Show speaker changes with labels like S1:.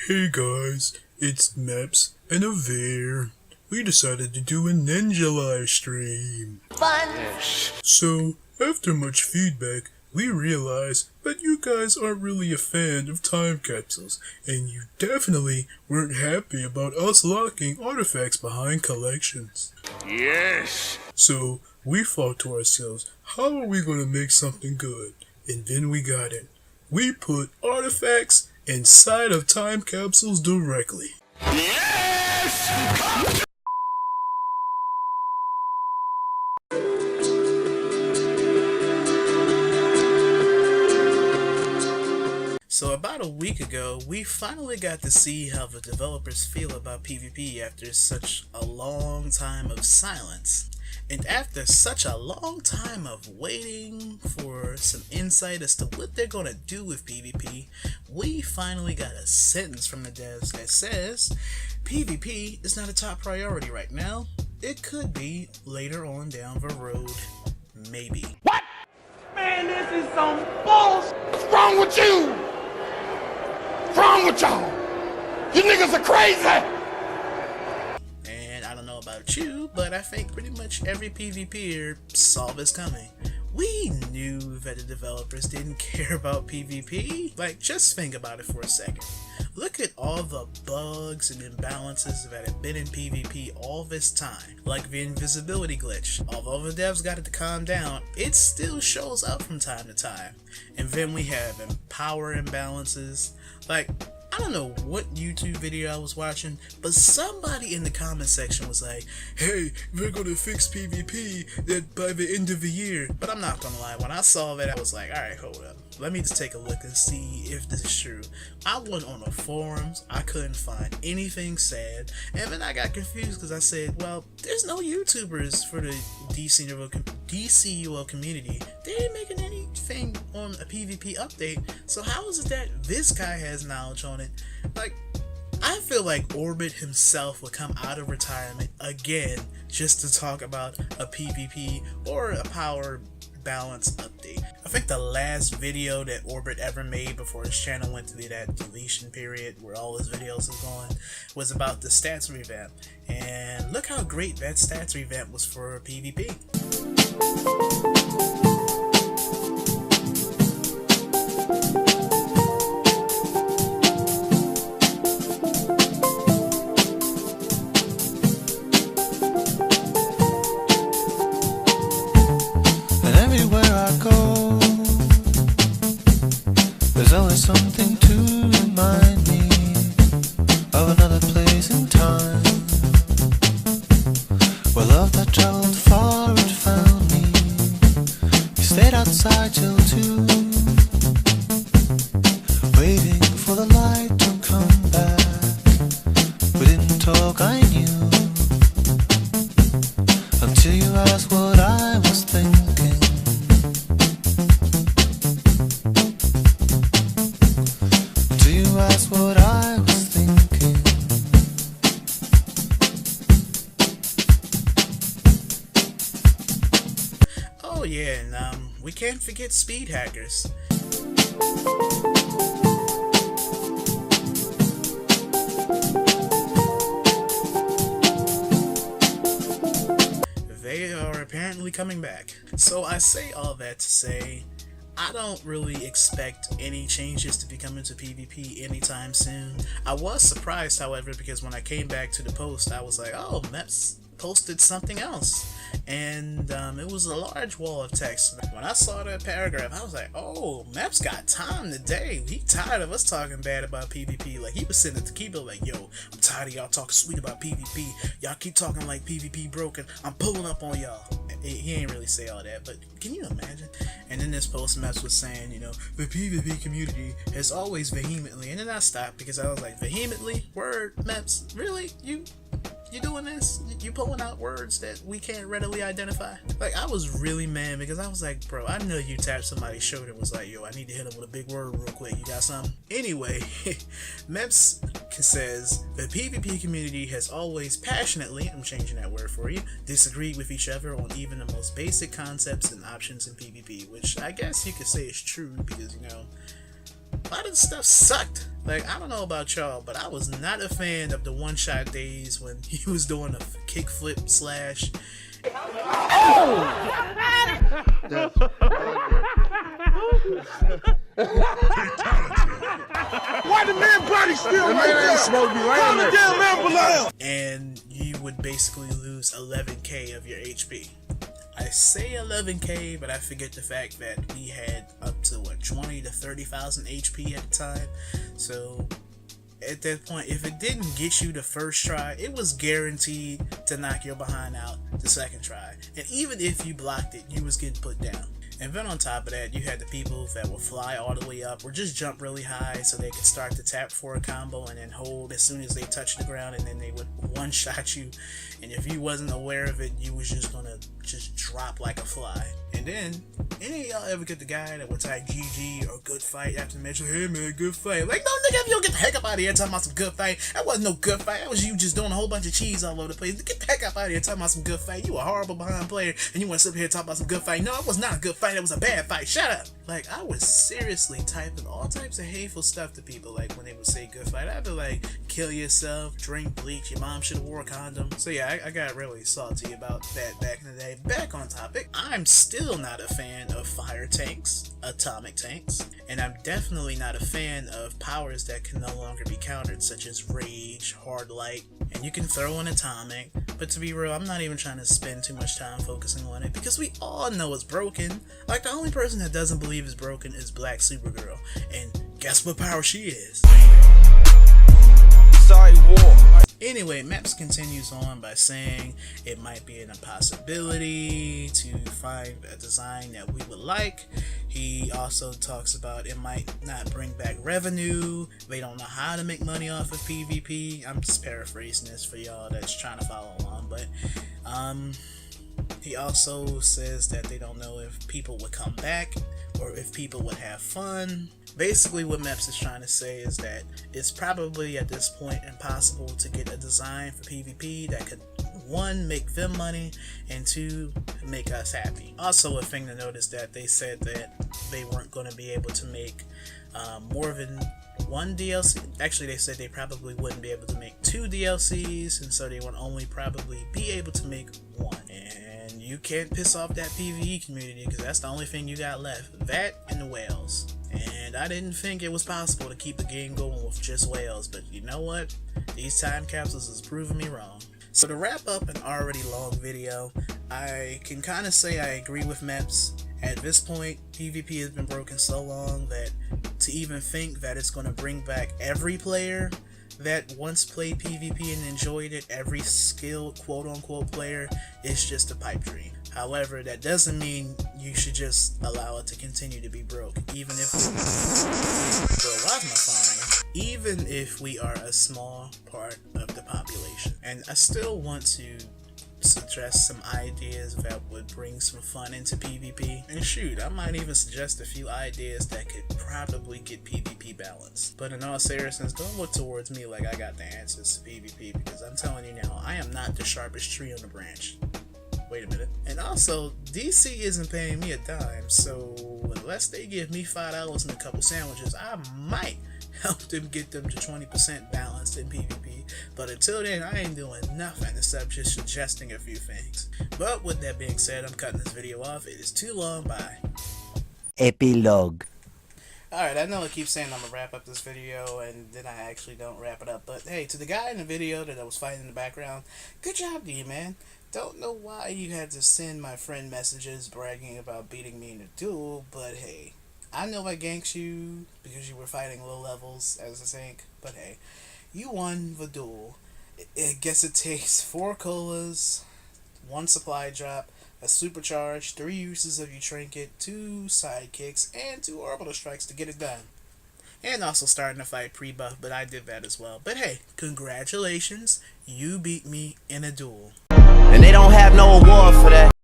S1: Hey guys, it's Meps and Avere. We decided to do a ninja live stream.
S2: Fun!
S1: So, after much feedback, we realized that you guys aren't really a fan of time capsules, and you definitely weren't happy about us locking artifacts behind collections.
S2: Yes!
S1: So, we thought to ourselves, how are we going to make something good? And then we got it. We put artifacts inside of time capsules directly.
S2: Yes!
S3: So about a week ago, we finally got to see how the developers feel about PvP after such a long time of silence. And after such a long time of waiting for some insight as to what they're gonna do with PvP, we finally got a sentence from the devs that says, PvP is not a top priority right now. It could be later on down the road, maybe.
S4: What? Man, this is some bullshit. What's wrong with you? What's wrong with y'all? You niggas are crazy.
S3: And I don't know about you, but I think pretty much every PvPer saw this coming. We knew that the developers didn't care about PvP. Like, just think about it for a second. Look at all the bugs and imbalances that have been in PvP all this time. Like the invisibility glitch. Although the devs got it to calm down, it still shows up from time to time. And then we have power imbalances. Like, I don't know what YouTube video I was watching, but somebody in the comment section was like, hey, we're gonna fix PvP that by the end of the year. But I'm not gonna lie, when I saw that, I was like, alright, hold up. Let me just take a look and see if this is true. I went on the forums, I couldn't find anything said, and then I got confused because I said, well, there's no YouTubers for the DCUO community. They ain't making anything on a PvP update, so how is it that this guy has knowledge on it? Like, I feel like Orbit himself would come out of retirement again just to talk about a PvP or a power balance update. I think the last video that Orbit ever made before his channel went through that deletion period where all his videos are gone was about the stats revamp. And look how great that stats revamp was for PvP.
S5: There's always something to remind me of another place in time, where love that traveled far had found me. We stayed outside till 2, waiting for the light to come back. We didn't talk, I knew, until you asked what I was thinking. That's what I was thinking.
S3: Oh yeah, and we can't forget speed hackers. They are apparently coming back. So I say all that to say, I don't really expect any changes to be coming to PvP anytime soon. I was surprised, however, because when I came back to the post, I was like, oh, Meps posted something else. And it was a large wall of text. When I saw that paragraph, I was like, oh, Meps got time today. He tired of us talking bad about PvP. Like, he was sitting at the keyboard like, yo, I'm tired of y'all talking sweet about PvP. Y'all keep talking like PvP broken. I'm pulling up on y'all. He ain't really say all that, but can you imagine? And then this post Meps was saying, you know, the PvP community has always vehemently, and then I stopped because I was like, vehemently? Word, Meps? Really? You doing this? You pulling out words that we can't readily identify? Like, I was really mad because I was like, bro, I know you tapped somebody's shoulder and was like, yo, I need to hit him with a big word real quick. You got something? Anyway, Meps says, the PvP community has always passionately, I'm changing that word for you, disagreed with each other on even the most basic concepts and options in PvP, which I guess you could say is true because, you know, a lot of the stuff sucked. Like, I don't know about y'all, but I was not a fan of the one-shot days when he was doing a kickflip slash.
S4: Why the man body still right there? Call the damn ambulance!
S3: And you would basically lose 11k of your HP. I say 11k, but I forget the fact that we had up to 20 to 30,000 HP at the time. So at that point, if it didn't get you the first try, it was guaranteed to knock your behind out the second try. And even if you blocked it, you was getting put down. And then on top of that, you had the people that would fly all the way up or just jump really high so they could start to tap for a combo and then hold as soon as they touched the ground, and then they would one-shot you. And if you wasn't aware of it, you was just gonna just drop like a fly. And then, any of y'all ever get the guy that would type GG or good fight after the match? Hey man, good fight. Like, no nigga, if you don't get the heck up out of here talking about some good fight. That wasn't no good fight. That was you just doing a whole bunch of cheese all over the place. Get the heck up out of here talking about some good fight. You a horrible behind player and you want to sit here and talk about some good fight. No, it was not a good fight. It was a bad fight. Shut up. Like, I was seriously typing all types of hateful stuff to people. Like, when they would say good fight, I'd be like, kill yourself, drink bleach, your mom should have wore a condom. So yeah, I got really salty about that back in the day. Back on topic, I'm still not a fan of fire tanks, atomic tanks, and I'm definitely not a fan of powers that can no longer be countered, such as rage, hard light, and you can throw an atomic. But to be real, I'm not even trying to spend too much time focusing on it because we all know it's broken. Like, the only person that doesn't believe it's broken is Black Supergirl, and guess what power she is? War. Anyway, Maps continues on by saying it might be an impossibility to find a design that we would like. He also talks about it might not bring back revenue. They don't know how to make money off of PvP. I'm just paraphrasing this for y'all that's trying to follow along, but he also says that they don't know if people would come back or if people would have fun. Basically, what Meps is trying to say is that it's probably at this point impossible to get a design for PvP that could, one, make them money, and two, make us happy. Also, a thing to notice that they said that they weren't going to be able to make more than one DLC. Actually, they said they probably wouldn't be able to make 2 DLCs, and so they would only probably be able to make 1. And you can't piss off that PvE community because that's the only thing you got left. That and the whales. And I didn't think it was possible to keep the game going with just whales, but you know what? These time capsules is proving me wrong. So to wrap up an already long video, I can kind of say I agree with Meps. At this point, PvP has been broken so long that to even think that it's going to bring back every player that once played PvP and enjoyed it, every skilled quote-unquote player, is just a pipe dream. However, that doesn't mean you should just allow it to continue to be broke, even if even if we are a small part of the population. And I still want to suggest some ideas that would bring some fun into PvP. And shoot, I might even suggest a few ideas that could probably get PvP balanced. But in all seriousness, don't look towards me like I got the answers to PvP, because I'm telling you now, I am not the sharpest tree on the branch. Wait a minute. And also, DC isn't paying me a dime, so unless they give me $5 and a couple sandwiches, I might help them get them to 20% balanced in PvP. But until then, I ain't doing nothing except just suggesting a few things. But with that being said, I'm cutting this video off. It is too long. Bye.
S2: Epilogue.
S3: Alright, I know I keep saying I'm gonna wrap up this video and then I actually don't wrap it up. But hey, to the guy in the video that I was fighting in the background, good job to you, man. Don't know why you had to send my friend messages bragging about beating me in a duel, but hey, I know I ganked you because you were fighting low levels as a tank, but hey, you won the duel. I guess it takes 4 colas, 1 supply drop, a supercharge, 3 uses of your trinket, 2 sidekicks, and 2 orbital strikes to get it done. And also starting to fight pre-buff, but I did that as well. But hey, congratulations, you beat me in a duel.
S2: And they don't have no award for that.